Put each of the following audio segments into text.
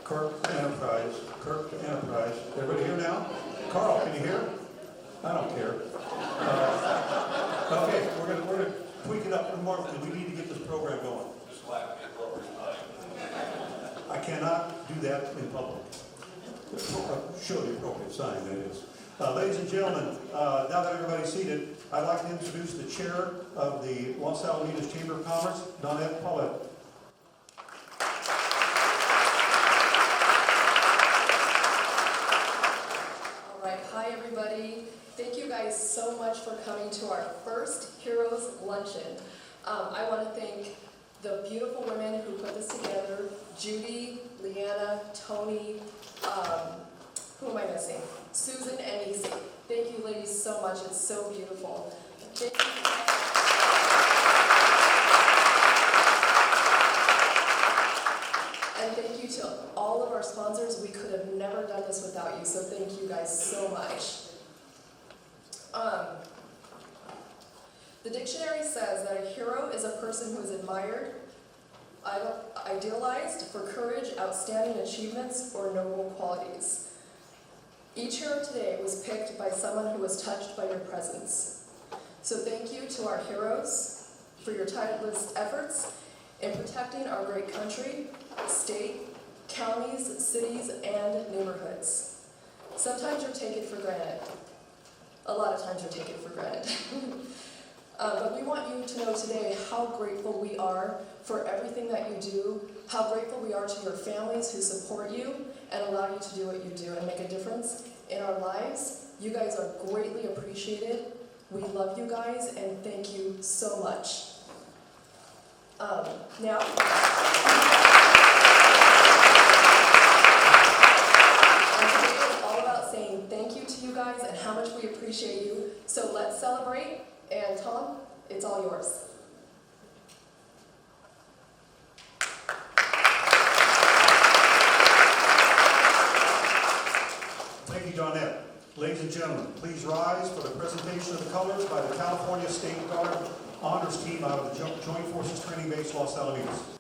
Kirk to Enterprise. Everybody here now? Carl, can you hear? I don't care. Okay, we're gonna tweak it up more because we need to get this program going. I cannot do that in public. Show the appropriate sign, that is. Ladies and gentlemen, now that everybody's seated, I'd like to introduce the chair of the Los Alamitos Chamber of Commerce, Donette Paulette. Hi everybody. Thank you guys so much for coming to our first Heroes Luncheon. I want to thank the beautiful women who put this together, Judy, Leanna, Tony, who am I missing? Susan and Easy. Thank you ladies so much, it's so beautiful. Thank you. And thank you to all of our sponsors. We could have never done this without you, so thank you guys so much. The dictionary says that a hero is a person who is admired, idealized for courage, outstanding achievements, or noble qualities. Each hero today was picked by someone who was touched by your presence. So thank you to our heroes for your tireless efforts in protecting our great country, state, counties, cities, and neighborhoods. Sometimes you're taken for granted. A lot of times you're taken for granted. But we want you to know today how grateful we are for everything that you do, how grateful we are to your families who support you and allow you to do what you do and make a difference in our lives. You guys are greatly appreciated. We love you guys and thank you so much. Now, today is all about saying thank you to you guys and how much we appreciate you. So let's celebrate. And Tom, it's all yours. Thank you, Donette. Ladies and gentlemen, please rise for the presentation of the colors by the California State Guard Honors Team out of the Joint Forces Training Base, Los Alamitos.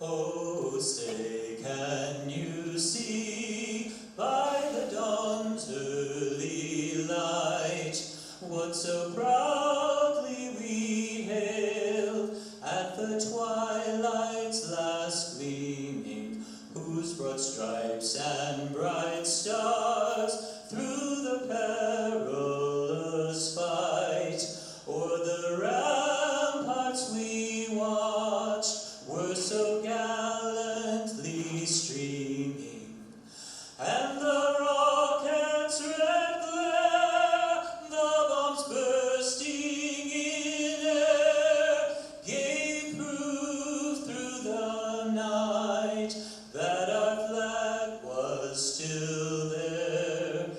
Oh, say, can you see by the dawn's early light what so proudly we hailed at the twilight's last gleaming, whose broad stripes and bright stars through the perilous fight o'er the ramparts we watched were so gallantly streaming, and the rocket's red glare, the bombs bursting in air, gave proof through the night that our flag was still there.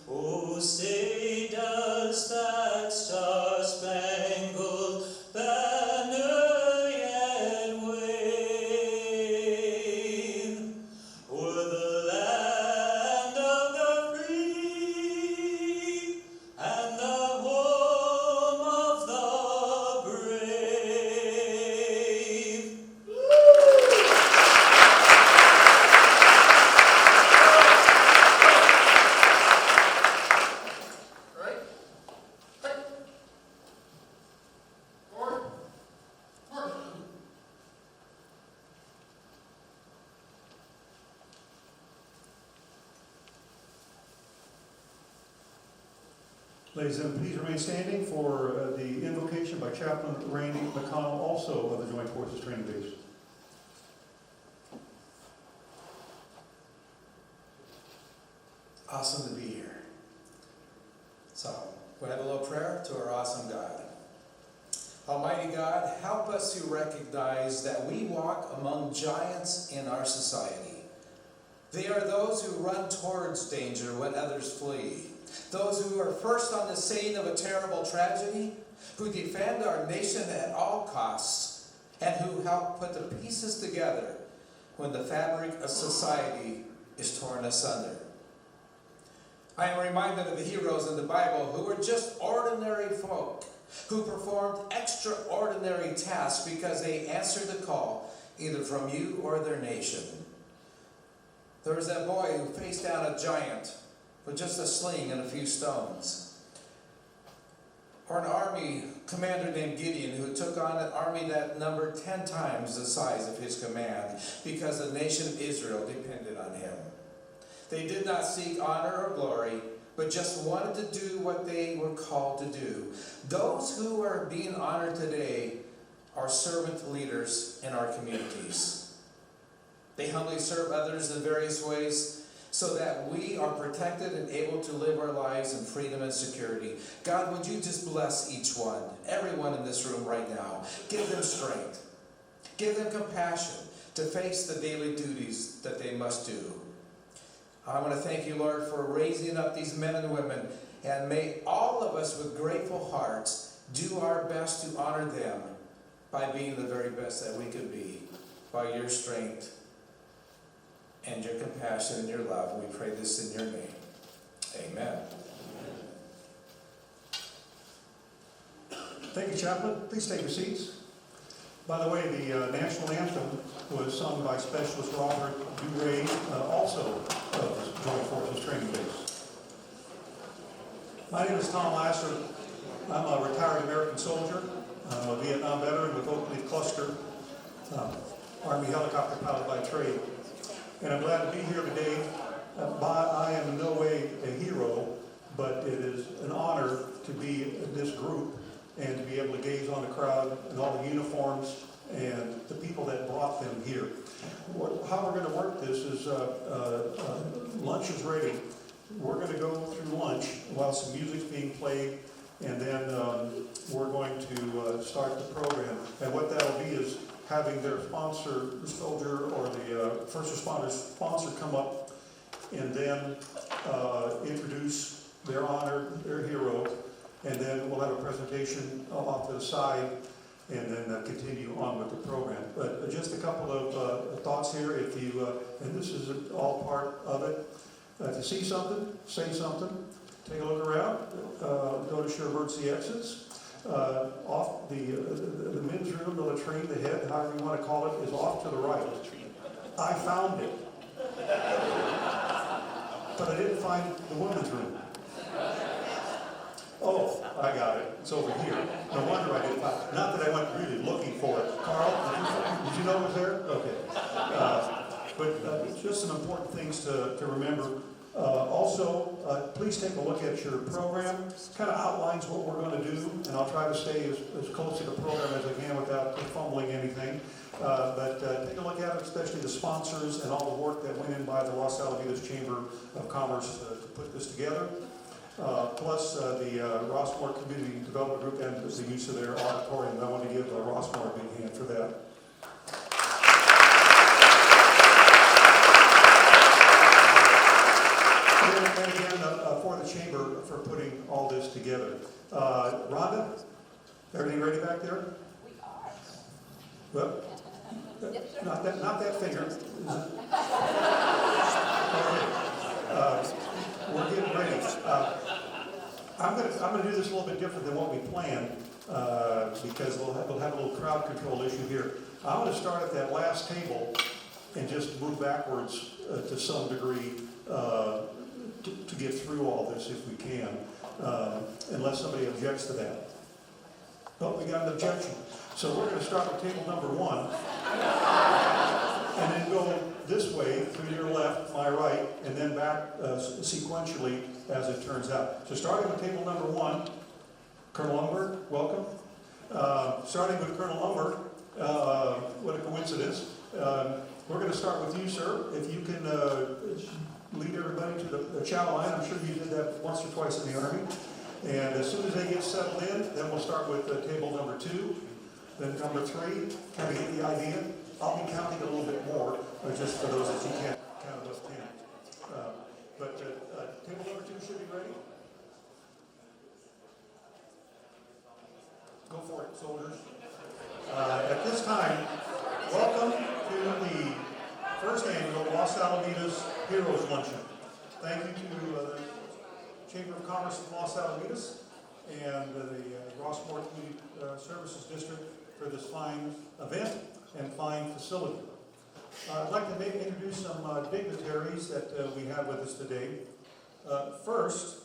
Oh, say does that star-spangled banner yet wave o'er the land of the free and the home of the brave? Ladies and gentlemen, please remain standing for the invocation by Chaplain Randy McConnell, also of the Joint Forces Training Base. Awesome to be here. We'll have a little prayer to our awesome God. Almighty God, help us to recognize that we walk among giants in our society. They are those who run towards danger when others flee. Those who are first on the scene of a terrible tragedy, who defend our nation at all costs, and who help put the pieces together when the fabric of society is torn asunder. I am reminded of the heroes in the Bible who were just ordinary folk, who performed extraordinary tasks because they answered the call either from you or their nation. There was that boy who faced down a giant with just a sling and a few stones. Or an army commander named Gideon who took on an army that numbered 10 times the size of his command because the nation of Israel depended on him. They did not seek honor or glory, but just wanted to do what they were called to do. Those who are being honored today are servant leaders in our communities. They humbly serve others in various ways so that we are protected and able to live our lives in freedom and security. God, would you just bless each one, everyone in this room right now. Give them strength. Give them compassion to face the daily duties that they must do. I want to thank you, Lord, for raising up these men and women, and may all of us with grateful hearts do our best to honor them by being the very best that we could be, by your strength and your compassion and your love. We pray this in your name. Amen. Thank you, Chaplain. Please take your seats. By the way, the national anthem was sung by Specialist Robert Duray, also of Joint Forces Training Base. My name is Tom Lasser. I'm a retired American soldier. I'm a Vietnam veteran with Oak Leaf Cluster, Army helicopter pilot by trade. And I'm glad to be here today. I am in no way a hero, but it is an honor to be in this group and to be able to gaze on the crowd and all the uniforms and the people that brought them here. How we're going to work this is lunch is ready. We're going to go through lunch while some music's being played, and then we're going to start the program. And what that'll be is having their sponsor, the soldier or the first responder sponsor, come up and then introduce their honor, their hero, and then we'll have a presentation off to the side and then continue on with the program. But just a couple of thoughts here. If you, and this is all part of it, to see something, say something, take a look around, notice your emergency exits. Off the men's room, the latrine, the head, however you want to call it, is off to the right. I found it. But I didn't find the women's room. Oh, I got it. It's over here. No wonder I didn't find it. Not that I went really looking for it. Carl, did you know it was there? Okay. But it's just some important things to remember. Also, please take a look at your program. Kind of outlines what we're going to do, and I'll try to stay as close to the program as I can without fumbling anything. But take a look at it, especially the sponsors and all the work that went in by the Los Alamitos Chamber of Commerce to put this together. Plus the Rossmore Community Development Group and the use of their auditorium. I want to give Rossmore a big hand for that. And again, for the Chamber for putting all this together. Rhonda, everything ready back there? We are. Well, not that finger. Okay. We're getting ready. I'm gonna do this a little bit different than what we planned because we'll have a little crowd control issue here. I'm going to start at that last table and just move backwards to some degree to get through all this if we can, unless somebody objects to that. But we got an objection. So we're going to start with table number 1 and then go this way through your left, my right, and then back sequentially as it turns out. So starting with table number 1, Colonel Umberg, welcome. Starting with Colonel Umberg, what a coincidence. We're going to start with you, sir. If you can lead everybody to the chow line. I'm sure you did that once or twice in the Army. And as soon as they get settled in, then we'll start with table number 2, then number 3. Kind of get the idea. I'll be counting a little bit more, just for those that you can't count those 10. But table number 2 should be ready. Go for it, soldiers. At this time, welcome to the first annual Los Alamitos Heroes Luncheon. Thank you to the Chamber of Commerce of Los Alamitos and the Rossmore Community Services District for this fine event and fine facility. I'd like to introduce some dignitaries that we have with us today. First,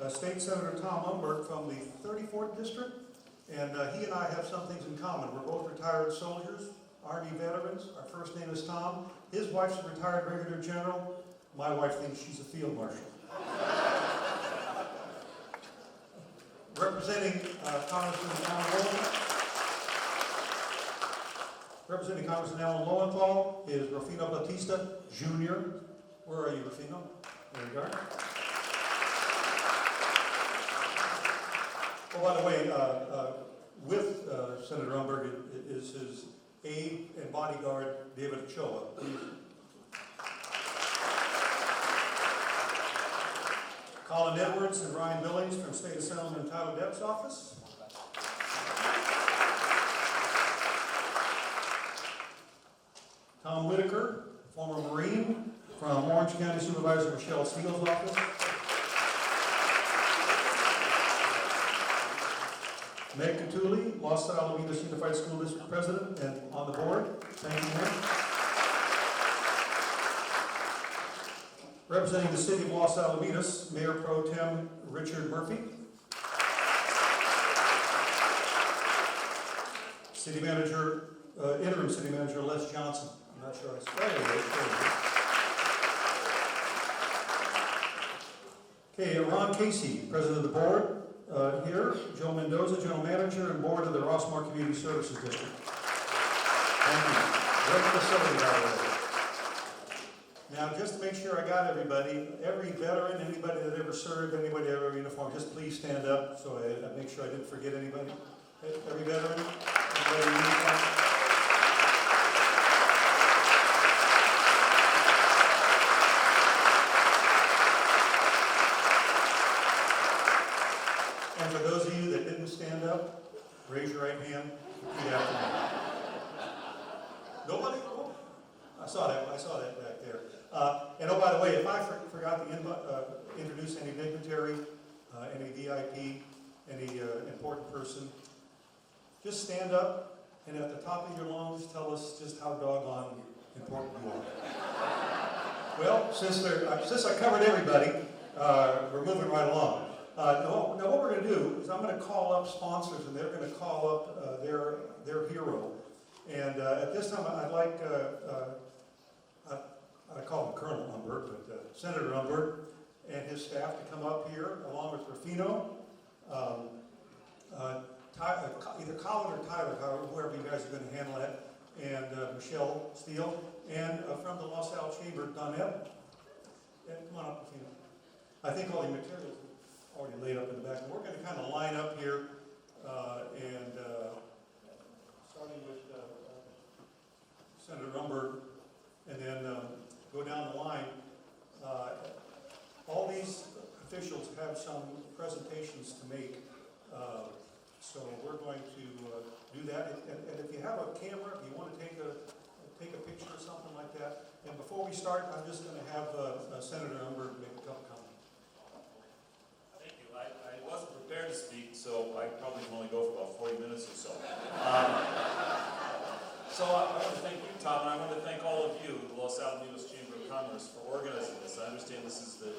State Senator Tom Umberg from the 34th District, and he and I have some things in common. We're both retired soldiers, Army veterans. Our first name is Tom. His wife's a retired Brigadier General. My wife thinks she's a Field Marshal. Representing Congressman Alan Lowenthal is Rufino Batista Jr. Where are you, Rufino? There you are. Oh, by the way, with Senator Umberg is his aide and bodyguard, David Ochoa. Colin Edwards and Ryan Billings from State Assemblyman and Tyler Depp's office. Tom Whitaker, former Marine, from Orange County Supervisor Michelle Steele's office. Meg Catulli, Los Alamitos Unified School District President and on the board. Thank you, Meg. Representing the City of Los Alamitos, Mayor Pro Tem Richard Murphy. City Manager, Interim City Manager Les Johnson. I'm not sure I spelled it. Okay, Ron Casey, President of the Board. Here, Joe Mendoza, General Manager and Board of the Rossmore Community Services District. Thank you. Great facility, by the way. Now, just to make sure I got everybody, every veteran, anybody that ever served, anybody that ever uniform, just please stand up so I make sure I didn't forget anybody. Every veteran, everybody in uniform. And for those of you that didn't stand up, raise your right hand. Repeat after me. Nobody? Oh, I saw that back there. And oh, by the way, if I forgot to introduce any dignitary, any VIP, any important person, just stand up and at the top of your lungs tell us just how doggone important you are. Well, since I covered everybody, we're moving right along. Now what we're going to do is I'm going to call up sponsors, and they're going to call up their hero. And at this time, I'd like, I call him Colonel Umberg, but Senator Umberg and his staff to come up here, along with Rufino, either Colin or Tyler, whoever you guys are going to handle that, and Michelle Steele, and from the Los Al Chamber, Donette. Come on up, Rufino. I think all the materials are already laid up in the back. And we're going to kind of line up here, and starting with Senator Umberg, and then go down the line. All these officials have some presentations to make, so we're going to do that. And if you have a camera, if you want to take a picture or something like that. And before we start, I'm just going to have Senator Umberg make a couple comments. Thank you. I wasn't prepared to speak, so I probably can only go for about 40 minutes or so. So I want to thank you, Tom, and I want to thank all of you, the Los Alamitos Chamber of Commerce, for organizing this. I understand this is the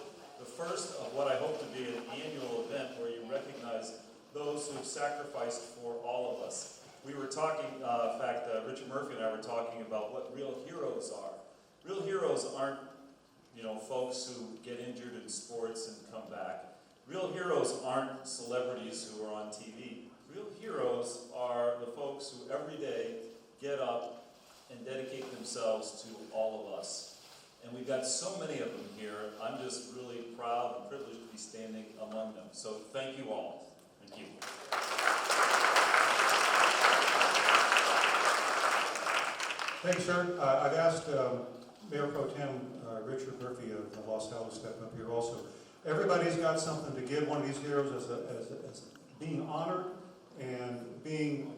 first of what I hope to be an annual event where you recognize those who have sacrificed for all of us. We were talking, in fact, Richard Murphy and I were talking about what real heroes are. Real heroes aren't, folks who get injured in sports and come back. Real heroes aren't celebrities who are on TV. Real heroes are the folks who every day get up and dedicate themselves to all of us. And we've got so many of them here. I'm just really proud proud and privileged to be standing among them. So thank you all. Thank you. Thank you, sir. I've asked Mayor Pro Tem Richard Murphy of Los Alamos to step up here also. Everybody's got something to give one of these heroes as being honored and being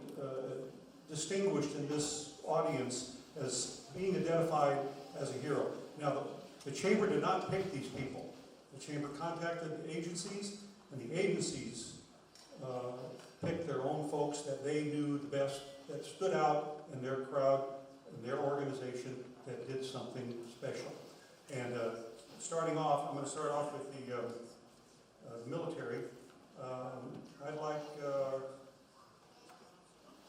distinguished in this audience as being identified as a hero. Now, the Chamber did not pick these people. The Chamber contacted the agencies, and the agencies picked their own folks that they knew the best, that stood out in their crowd, in their organization, that did something special. And starting off, I'm going to start off with the military. I'd like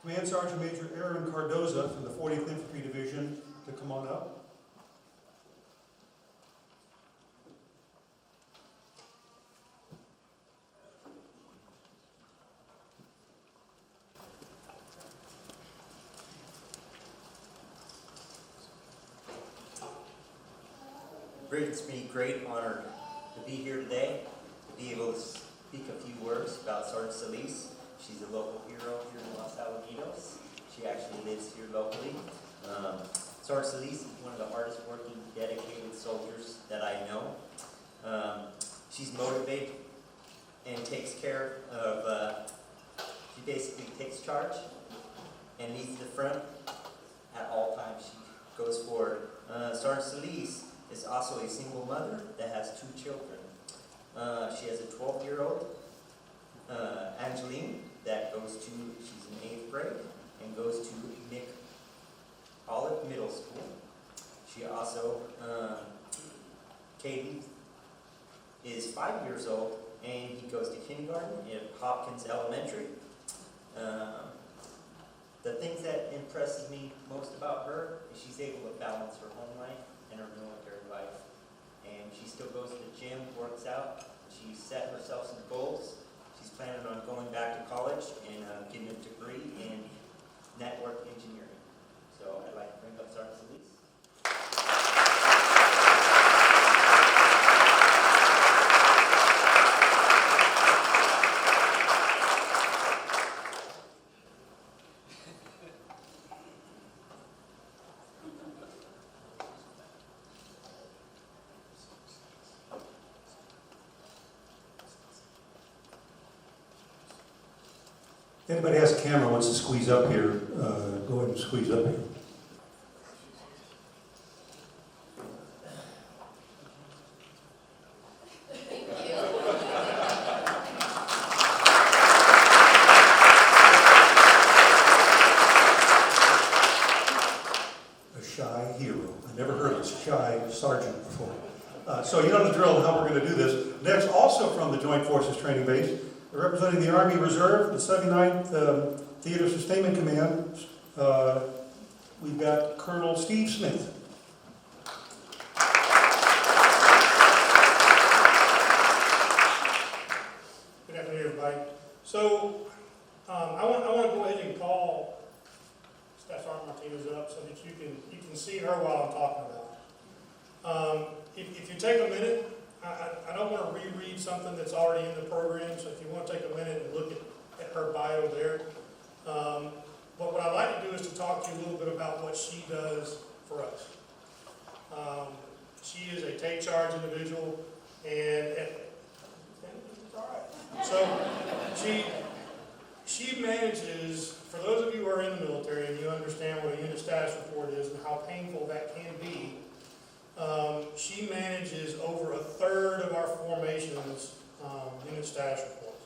Command Sergeant Major Aaron Cardoza from the 40th Infantry Division to come on up. Brings me great honor to be here today, to be able to speak a few words about Sergeant Solis. She's a local hero here in Los Alamitos. She actually lives here locally. Sergeant Solis is one of the hardest working, dedicated soldiers that I know. She's motivated and takes care of, she basically takes charge and leads the front at all times. She goes forward. Sergeant Solis is also a single mother that has 2 children. She has a 12-year-old, Angeline, that she's in 8th grade and goes to Nick Olive Middle School. She also, Katie, is 5 years old and he goes to kindergarten at Hopkins Elementary. The things that impresses me most about her is she's able to balance her home life and her military life. And she still goes to the gym, works out. She's set herself some goals. She's planning on going back to college and getting a degree in network engineering. So I'd like to bring up Sergeant Solis. Anybody has a camera wants to squeeze up here, go ahead and squeeze up here. A shy hero. I never heard of a shy sergeant before. So you know the drill and how we're going to do this. Next, also from the Joint Forces Training Base, representing the Army Reserve, the 79th Theater Sustainment Command, we've got Colonel Steve Smith. Good afternoon, everybody. So I want to go ahead and call Staff Sergeant Martinez up so that you can see her while I'm talking about it. If you take a minute, I don't want to reread something that's already in the program, so if you want to take a minute and look at her bio there. But what I'd like to do is to talk to you a little bit about what she does for us. She is a take charge individual, and so she manages, for those of you who are in the military and you understand what a unit status report is and how painful that can be, she manages over 1/3 of our formations unit status reports.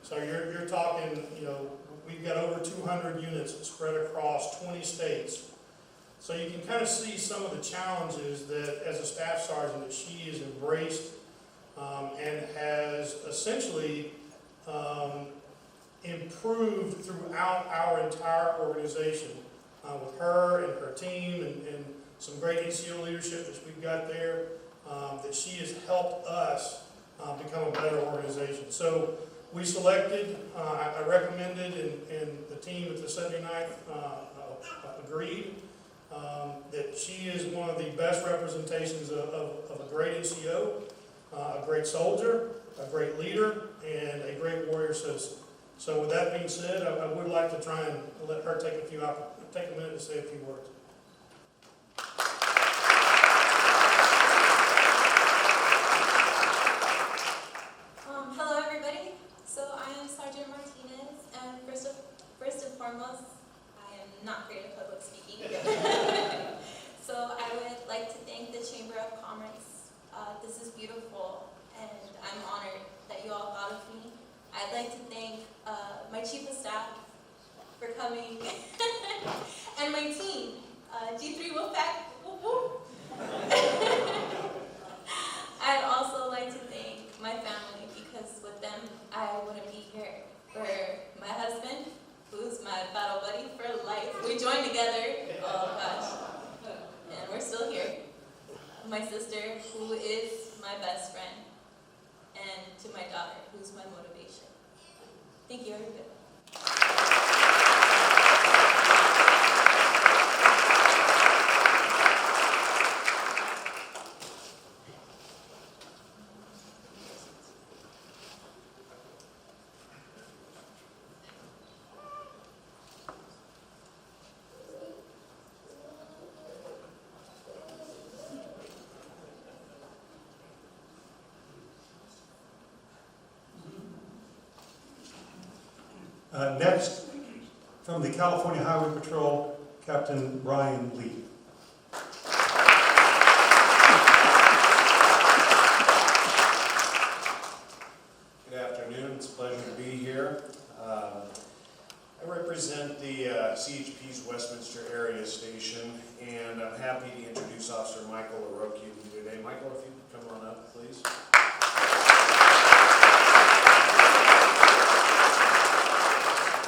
So you're talking, you know, we've got over 200 units spread across 20 states. So you can kind of see some of the challenges that, as a staff sergeant, that she has embraced and has essentially improved throughout our entire organization with her and her team and some great NCO leadership that we've got there, that she has helped us become a better organization. So we selected, I recommended, and the team at the 79th agreed, that she is one of the best representations of a great NCO. a great soldier, a great leader, and a great warrior citizen. So with that being said, I would like to try and let her take a minute to say a few words. Hello everybody. So I am Sergeant Martinez, and first and foremost, I am not great at public speaking. So I would like to thank the Chamber of Commerce. This is beautiful, and I'm honored that you all thought of me. I'd like to thank my Chief of Staff for coming, and my team, G3 Wolfpack. Whoop, whoop. I'd also like to thank my family, because with them, I wouldn't be here. For my husband, who's my battle buddy for life. We joined together, oh gosh, and we're still here. My sister, who is my best friend, and to my daughter, who's my motivation. Thank you, everybody. Next, from the California Highway Patrol, Captain Brian Lee. Good afternoon, it's a pleasure to be here. I represent the CHP's Westminster Area Station, and I'm happy to introduce Officer Michael LaRocchia to you today. Michael, if you could come on up, please.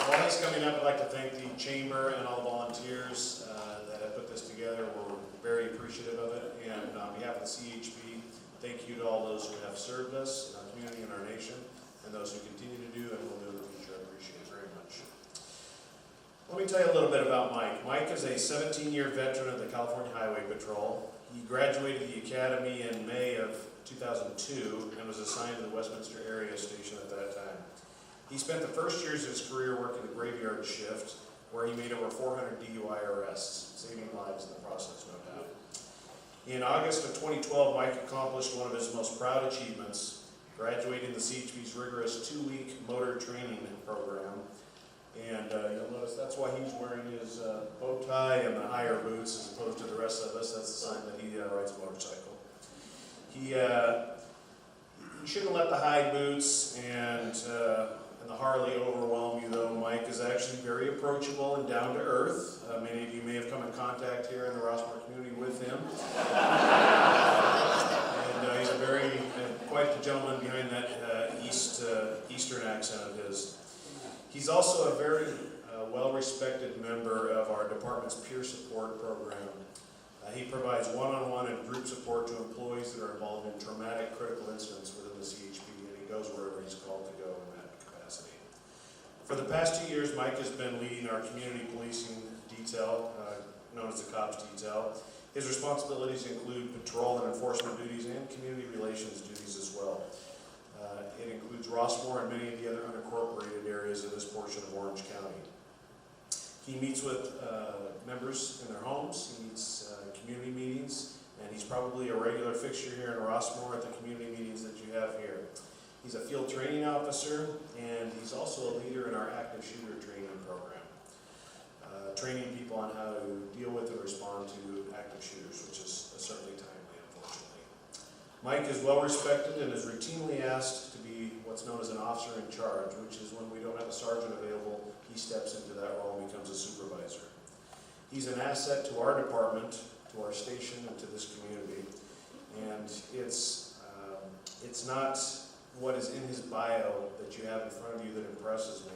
While he's coming up, I'd like to thank the Chamber and all volunteers that have put this together. We're very appreciative of it, and on behalf of the CHP, thank you to all those who have served us in our community and our nation, and those who continue to do and will do in the future. I appreciate it very much. Let me tell you a little bit about Mike. Mike is a 17-year veteran of the California Highway Patrol. He graduated the academy in May of 2002 and was assigned to the Westminster Area Station at that time. He spent the first years of his career working the graveyard shift, where he made over 400 DUI arrests, saving lives in the process, no doubt. In August of 2012, Mike accomplished one of his most proud achievements, graduating the CHP's rigorous 2-week motor training program. And you'll notice that's why he's wearing his bow tie and the higher boots as opposed to the rest of us. That's a sign that he rides a motorcycle. He shouldn't let the high boots and the Harley overwhelm you, though. Mike is actually very approachable and down to earth. Many of you may have come in contact here in the Rossmore community with him. And he's a very, quite the gentleman behind that Eastern accent of his. He's also a very well-respected member of our department's peer support program. He provides one-on-one and group support to employees that are involved in traumatic critical incidents within the CHP, and he goes wherever he's called to go in that capacity. For the past 2 years, Mike has been leading our community policing detail, known as the COPS detail. His responsibilities include patrol and enforcement duties and community relations duties as well. It includes Rossmore and many of the other unincorporated areas of this portion of Orange County. He meets with members in their homes, he meets community meetings, and he's probably a regular fixture here in Rossmore at the community meetings that you have here. He's a field training officer, and he's also a leader in our active shooter training program, training people on how to deal with and respond to active shooters, which is certainly timely, unfortunately. Mike is well respected and is routinely asked to be what's known as an officer in charge, which is when we don't have a sergeant available, he steps into that role and becomes a supervisor. He's an asset to our department, to our station, and to this community. And it's not what is in his bio that you have in front of you that impresses me,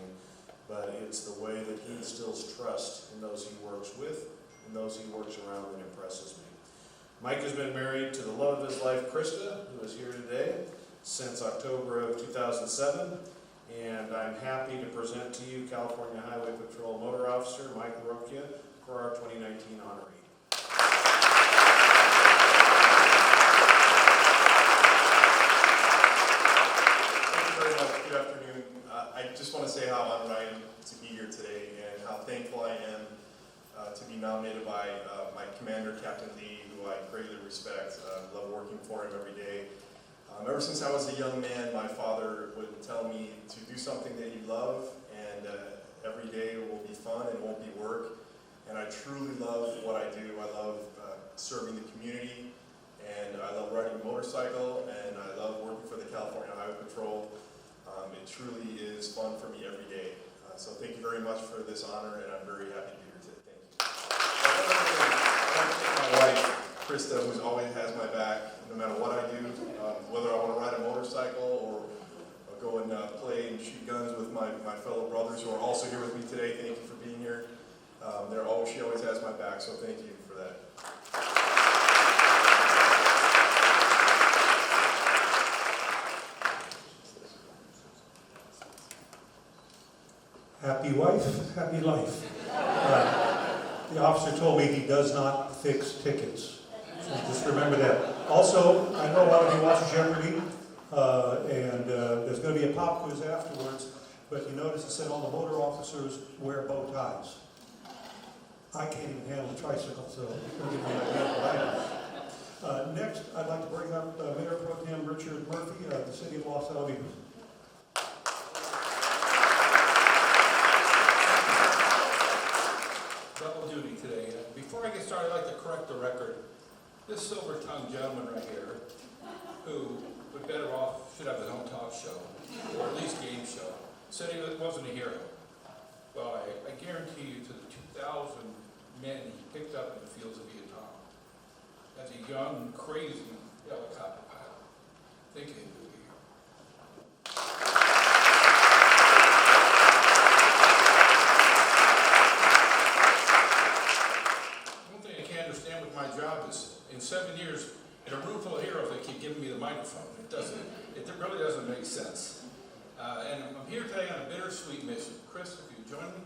but it's the way that he instills trust in those he works with and those he works around that impresses me. Mike has been married to the love of his life, Krista, who is here today, since October of 2007. And I'm happy to present to you California Highway Patrol Motor Officer Mike LaRocchia for our 2019 honoree. Captain Lee, who I greatly respect. Love working for him every day. Ever since I was a young man, my father would tell me to do something that you love, and every day will be fun and won't be work. And I truly love what I do. I love serving the community, and I love riding a motorcycle, and I love working for the California Highway Patrol. It truly is fun for me every day. So thank you very much for this honor, and I'm very happy to be here today. Thank you. I want to thank my wife, Krista, who's always has my back, no matter what I do, whether I want to ride a motorcycle or go and play and shoot guns with my fellow brothers who are also here with me today. Thank you for being here. She always has my back, so thank you for that. Happy wife, happy life. The officer told me he does not fix tickets. So just remember that. Also, I know a lot of you watch Jeopardy, and there's going to be a pop quiz afterwards, but you notice it said all the motor officers wear bow ties. I can't even handle a tricycle, so you can give me an idea of what I know. Next, I'd like to bring up Mayor Pro Tem Richard Murphy of the City of Los Alamitos. Double duty today. Before I get started, I'd like to correct the record. This silver-tongued gentleman right here, who would better off, should have his own talk show, or at least game show, said he wasn't a hero. Well, I guarantee you to the 2,000 men he picked up in the fields of Vietnam, as a young, crazy helicopter pilot, thinking he would be here. One thing I can't understand with my job is, in 7 years, in a room full of heroes, they keep giving me the microphone. It really doesn't make sense. And I'm here today on a bittersweet mission. Chris, if you join me.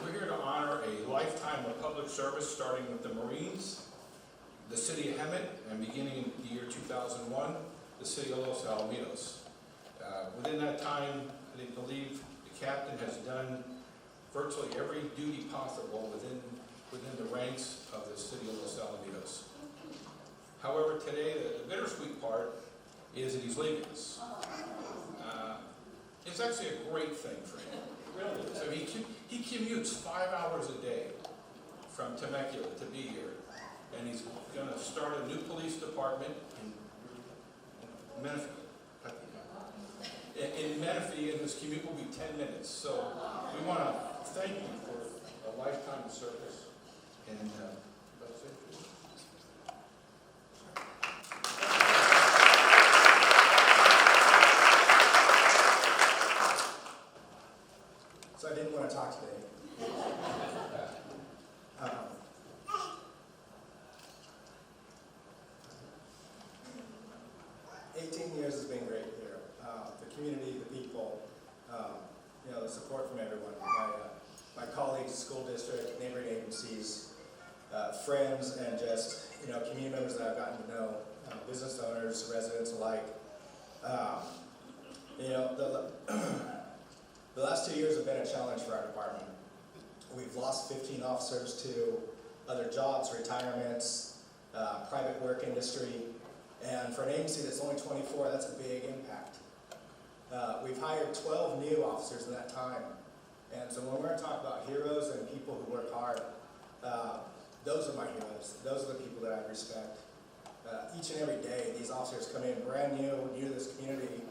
We're here to honor a lifetime of public service, starting with the Marines, the city of Hemet, and beginning in the year 2001, the city of Los Alamitos. Within that time, I believe the captain has done virtually every duty possible within the ranks of the city of Los Alamitos. However, today, the bittersweet part is that he's leaving us. It's actually a great thing for him. It really is. I mean, he commutes 5 hours a day from Temecula to be here. And he's going to start a new police department in Menifee. In Menifee, and his commute will be 10 minutes. So we want to thank you for a lifetime of service. And that's it. So I didn't want to talk today. 18 years has been great here. The community, the people, the support from everyone. My colleagues, school district, neighboring agencies, friends, and just community members that I've gotten to know, business owners, residents alike. The last 2 years have been a challenge for our department. We've lost 15 officers to other jobs, retirements, private work industry, and for an agency that's only 24, that's a big impact. We've hired 12 new officers in that time, and so when we're going to talk about heroes and people who work hard, those are my heroes. Those are the people that I respect. Each and every day, these officers come in brand new to this community,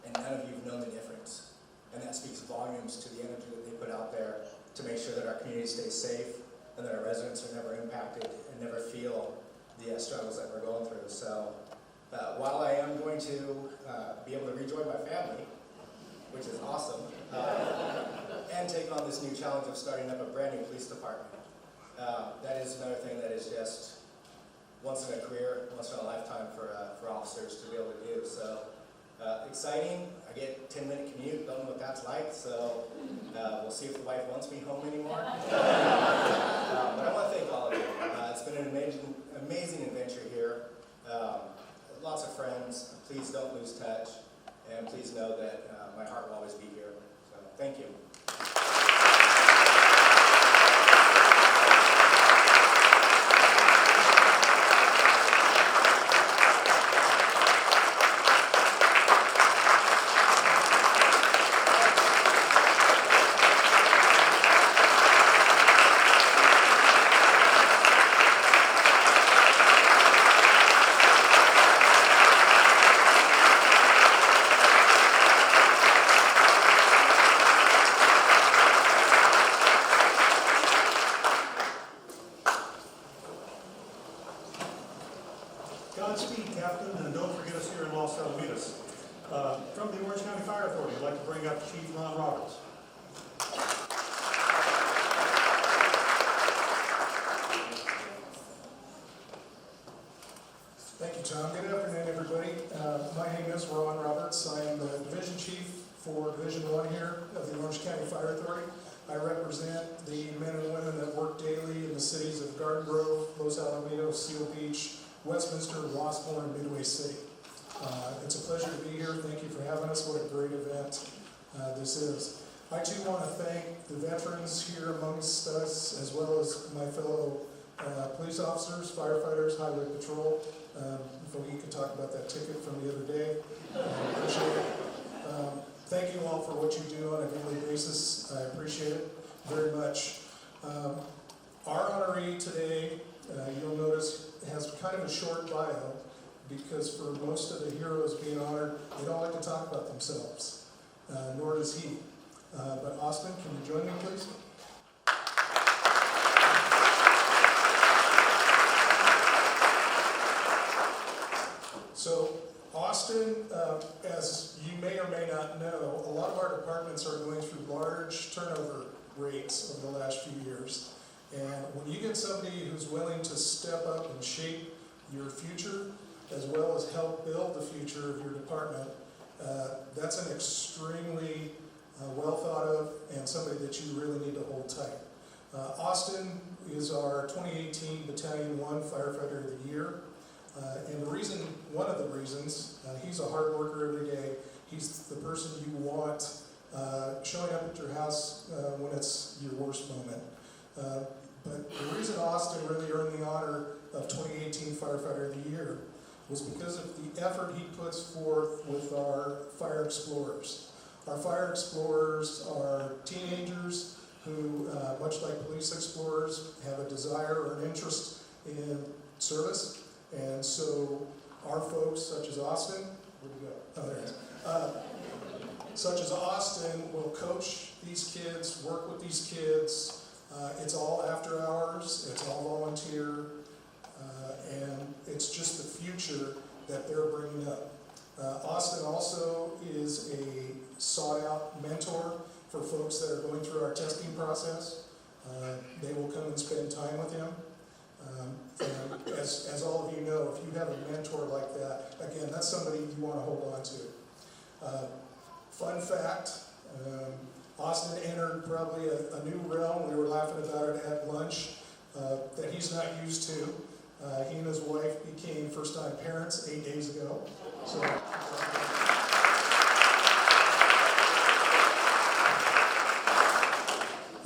and none of you have known the difference. And that speaks volumes to the energy that they put out there to make sure that our community stays safe and that our residents are never impacted and never feel the struggles that we're going through. So while I am going to be able to rejoin my family, which is awesome, and take on this new challenge of starting up a brand new police department, that is another thing that is just once in a career, once in a lifetime for officers to be able to do. So exciting. I get 10-minute commute, don't know what that's like, so we'll see if the wife wants me home anymore. But I want to thank all of you. It's been an amazing adventure here. Lots of friends. Please don't lose touch, and please know that my heart will always be here. So thank you. Godspeed, Captain, and don't forget us here in Los Alamitos. From the Orange County Fire Authority, I'd like to bring up Chief Ron Roberts. Thank you, Tom. Good afternoon, everybody. My name is Ron Roberts. I am the Division Chief for Division 1 here of the Orange County Fire Authority. I represent the men and women that work daily in the cities of Garden Grove, Los Alamitos, Seal Beach, Westminster, Washburn, and Midway City. It's a pleasure to be here. Thank you for having us. What a great event this is. I too want to thank the veterans here amongst us, as well as my fellow police officers, firefighters, highway patrol. We could talk about that ticket from the other day. Appreciate it. Thank you all for what you do on a daily basis. I appreciate it very much. Our honoree today, you'll notice, has kind of a short bio, because for most of the heroes being honored, they don't like to talk about themselves, nor does he. But Austin, can you join me, please? So, Austin, as you may or may not know, a lot of our departments are going through large turnover rates over the last few years. And when you get somebody who's willing to step up and shape your future, as well as help build the future of your department, that's an extremely well thought of and somebody that you really need to hold tight. Austin is our 2018 Battalion 1 Firefighter of the Year. And the reason, one of the reasons, he's a hard worker every day. He's the person you want showing up at your house when it's your worst moment. But the reason Austin really earned the honor of 2018 Firefighter of the Year was because of the effort he puts forth with our fire explorers. Our fire explorers are teenagers who, much like police explorers, have a desire or an interest in service. And so our folks, such as Austin, where'd he go? Oh, there he is. Such as Austin will coach these kids, work with these kids. It's all after hours, it's all volunteer, and it's just the future that they're bringing up. Austin also is a sought-out mentor for folks that are going through our testing process. They will come and spend time with him. And as all of you know, if you have a mentor like that, again, that's somebody you want to hold on to. Fun fact, Austin entered probably a new realm. We were laughing about it at lunch that he's not used to. He and his wife became first-time parents 8 days ago. So,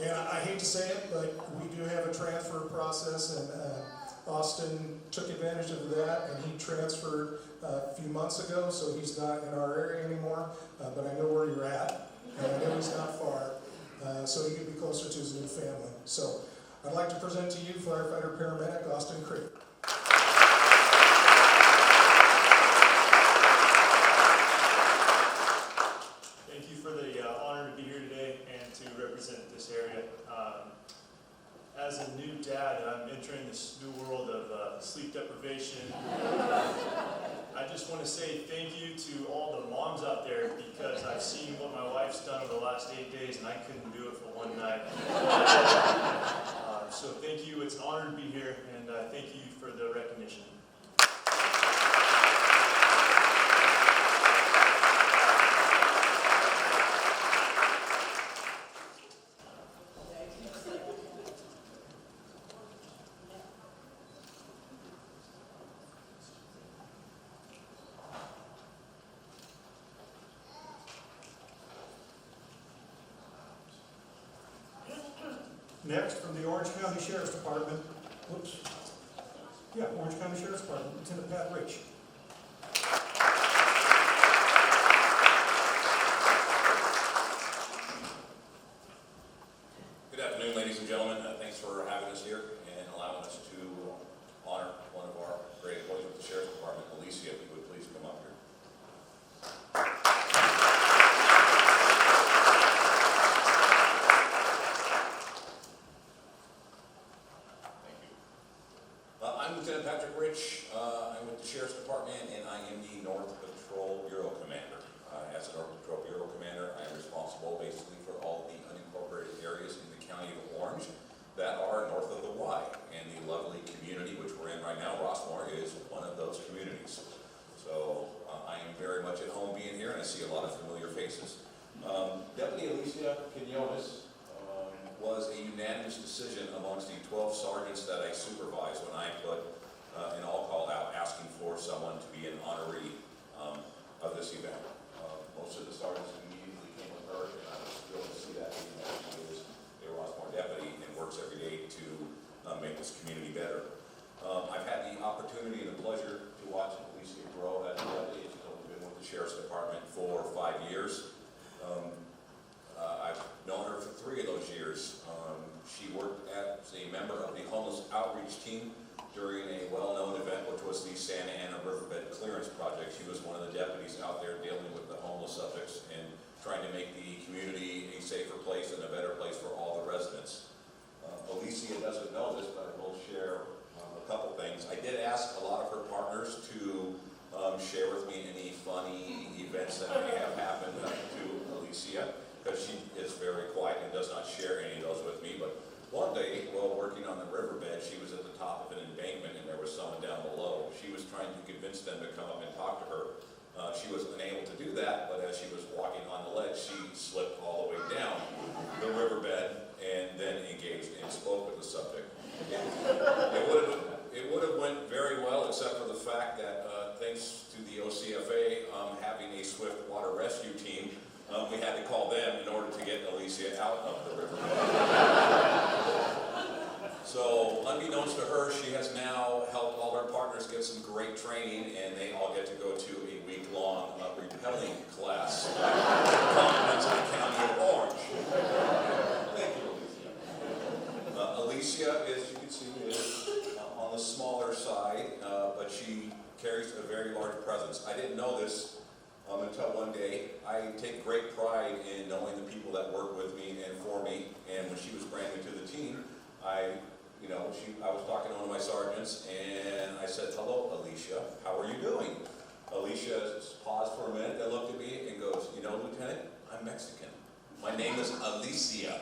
and I hate to say it, but we do have a transfer process, and Austin took advantage of that, and he transferred a few months ago, so he's not in our area anymore, but I know where you're at, and I know he's not far, so he can be closer to his new family. So I'd like to present to you firefighter paramedic Austin Creek. Thank you for the honor to be here today and to represent this area. As a new dad, I'm entering this new world of sleep deprivation. I just want to say thank you to all the moms out there, because I've seen what my wife's done over the last 8 days and I couldn't do it for one night. So thank you, it's an honor to be here, and thank you for the recognition. Next, from the Orange County Sheriff's Department, Orange County Sheriff's Department, Lieutenant Pat Rich. Good afternoon, ladies and gentlemen. Thanks for having us here and allowing us to honor one of our great employees with the Sheriff's Department. Alicia, if you would please come up here. Thank you. I'm Lieutenant Patrick Rich. I'm with the Sheriff's Department, and I am the North Patrol Bureau Commander. As the North Patrol Bureau Commander, I am responsible basically for all the unincorporated areas in the County of Orange that are north of the Y. And the lovely community which we're in right now, Rossmore, is one of those communities. So I am very much at home being here, and I see a lot of familiar faces. Deputy Alicia Quinones was a unanimous decision amongst the 12 sergeants that I supervised when I put an all-call out asking for someone to be an honoree of this event. Most of the sergeants immediately came with her, and I was thrilled to see that, being that she is a Rossmore deputy and works every day to make this community better. I've had the opportunity and the pleasure to watch Alicia grow as a deputy. She's only been with the Sheriff's Department for 5 years. I've known her for 3 of those years. She worked as a member of the homeless outreach team during a well-known event, which was the Santa Ana Riverbed Clearance Project. She was one of the deputies out there dealing with the homeless subjects and trying to make the community a safer place and a better place for all the residents. Alicia doesn't know this, but I will share a couple things. I did ask a lot of her partners to share with me any funny events that may have happened to Alicia, because she is very quiet and does not share any of those with me. But one day, while working on the riverbed, she was at the top of an embankment and there was someone down below. She was trying to convince them to come up and talk to her. She was unable to do that, but as she was walking on the ledge, she slipped all the way down the riverbed and then engaged and spoke with the subject. It would have went very well, except for the fact that thanks to the OCFA having a swift water rescue team, we had to call them in order to get Alicia out of the river. So, unbeknownst to her, she has now helped all her partners get some great training, and they all get to go to a week-long rappelling class. Compliments of the County of Orange. Thank you, Alicia. Alicia, as you can see, is on the smaller side, but she carries a very large presence. I didn't know this until one day. I take great pride in knowing the people that work with me and for me. And when she was brand new to the team, I was talking to one of my sergeants, and I said, "Hello, Alicia. How are you doing?" Alicia paused for a minute, then looked at me and goes, "You know, Lieutenant, I'm Mexican. My name is Alicia."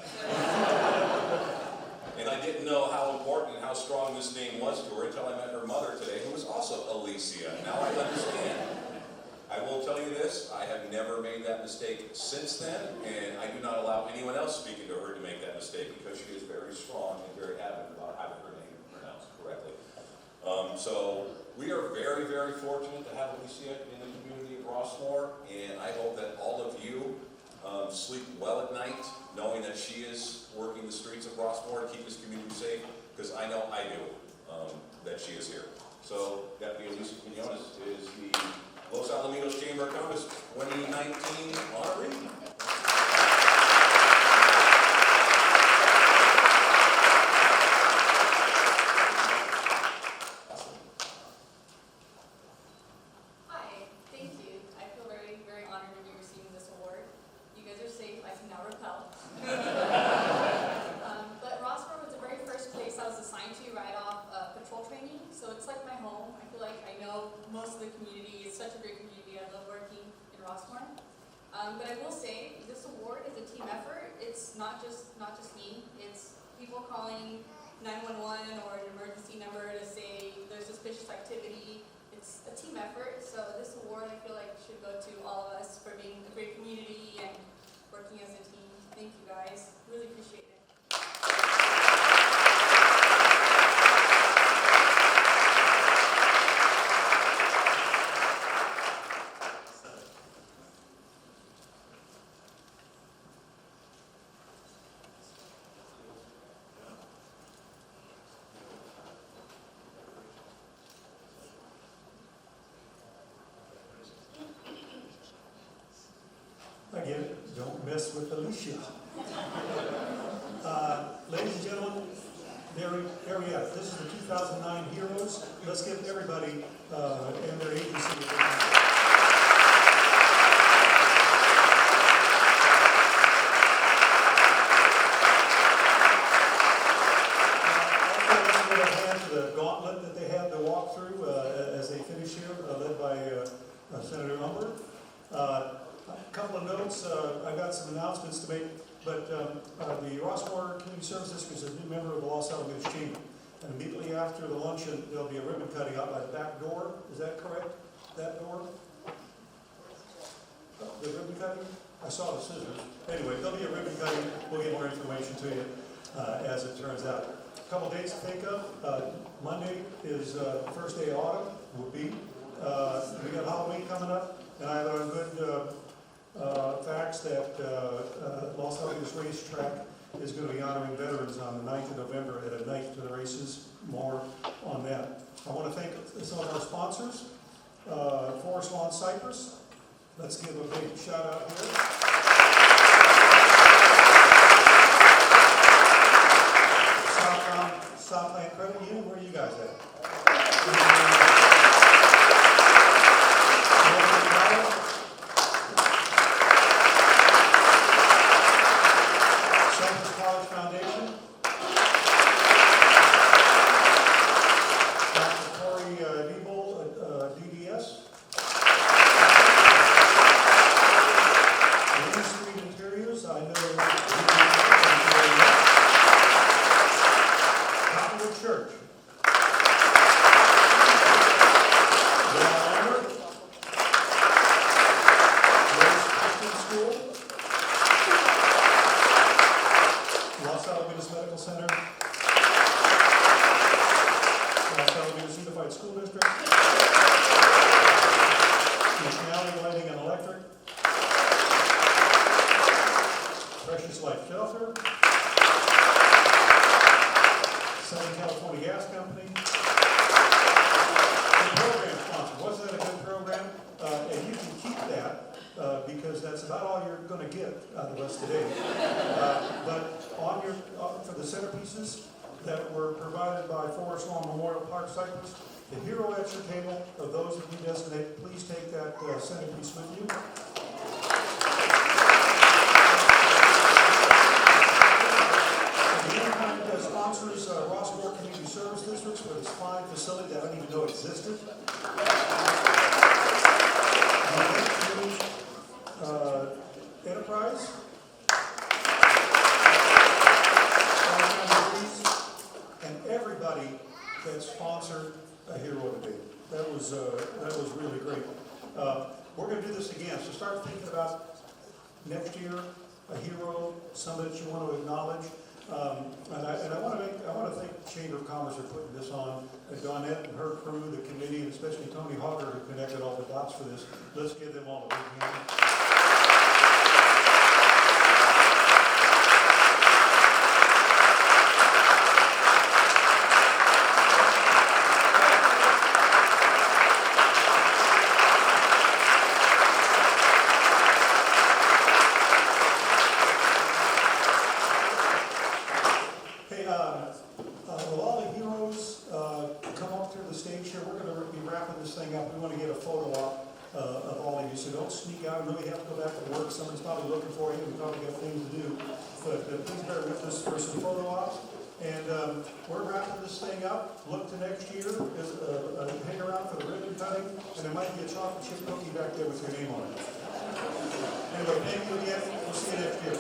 And I didn't know how important and how strong this name was to her until I met her mother today, who was also Alicia. Now I understand. I will tell you this, I have never made that mistake since then, and I do not allow anyone else speaking to her to make that mistake, because she is very strong and very adamant about having her name pronounced correctly. So we are very, very fortunate to have Alicia in the community of Rossmore, and I hope that all of you sleep well at night, knowing that she is working the streets of Rossmore to keep this community safe, because I know I do, that she is here. So Deputy Alicia Quinones is the Los Alamitos Chamber of Commerce 2019 honoree. Hi, thank you. I feel very, very honored to be receiving this award. You guys are safe. I can now rappel. But Rossmore was the very first place I was assigned to right off patrol training, so it's like my home. I feel like I know most of the community. It's such a great community. I love working in Rossmore. But I will say, this award is a team effort. It's not just me. It's people calling 911 or an emergency number to say there's suspicious activity. It's a team effort. So this award, I feel like, should go to all of us for being a great community and working as a team. Thank you guys. Really appreciate it. I get it. Don't mess with Alicia. Ladies and gentlemen, there we have it. This is the 2009 Heroes. Let's give everybody and their agency. The gauntlet that they have walk through as they finish here, led by Senator Lumber. A couple of notes, I've got some announcements to make, but the Rossmore Community Service District is a new member of the Los Alamitos Chamber. And immediately after the luncheon, there'll be a ribbon cutting out by the back door. Is that correct? That door? The ribbon cutting? I saw the scissors. Anyway, there'll be a ribbon cutting. We'll get more information to you as it turns out. A couple dates to think of. Monday is the first day of autumn. Will be. We got Halloween coming up, and I learned good facts that Los Alamitos Racetrack is going to be honoring veterans on the 9th of November at a night to the races. More on that. I want to thank some of our sponsors. Forest Lawn Cypress. Let's give a big shout out here. Southland Credit Union, where are you guys at? Cypress College Foundation. Dr. Corey Niebel, DDS. Main Street Interiors, I know. Cottonwood Church. Grace Christian School. Los Alamitos Medical Center. Los Alamitos Unified School District. County Lighting and Electric. Precious Life Shelter. Southern California Gas Company. The program sponsor, wasn't that a good program? And you can keep that because that's about all you're going to get out of us today. But on your for the centerpieces that were provided by Forest Lawn Memorial Park Cypress, the hero at your table, of those of you designated, please take that centerpiece with you. Sponsors Rossmore Community Service Districts with this fine facility that I didn't even know existed. Enterprise. And everybody that sponsored a hero today. That was really great. We're going to do this again, so start thinking about next year a hero, somebody that you want to acknowledge. And I want to thank the Chamber of Commerce for putting this on. Dawnette and her crew, the committee, and especially Tony Hogger, who connected all the dots for this. Let's give them all a big hand. Will all the heroes come up to the stage here? We're going to be wrapping this thing up. We want to get a photo op of all of you, so don't sneak out. I know you have to go back to work. Somebody's probably looking for you. We've probably got things to do. But please bear with us for some photo ops. And we're wrapping this thing up. Look to next year. Hang around for the ribbon cutting. And there might be a chocolate chip cookie back there with your name on it. Anyway, thank you again. We'll see you next year.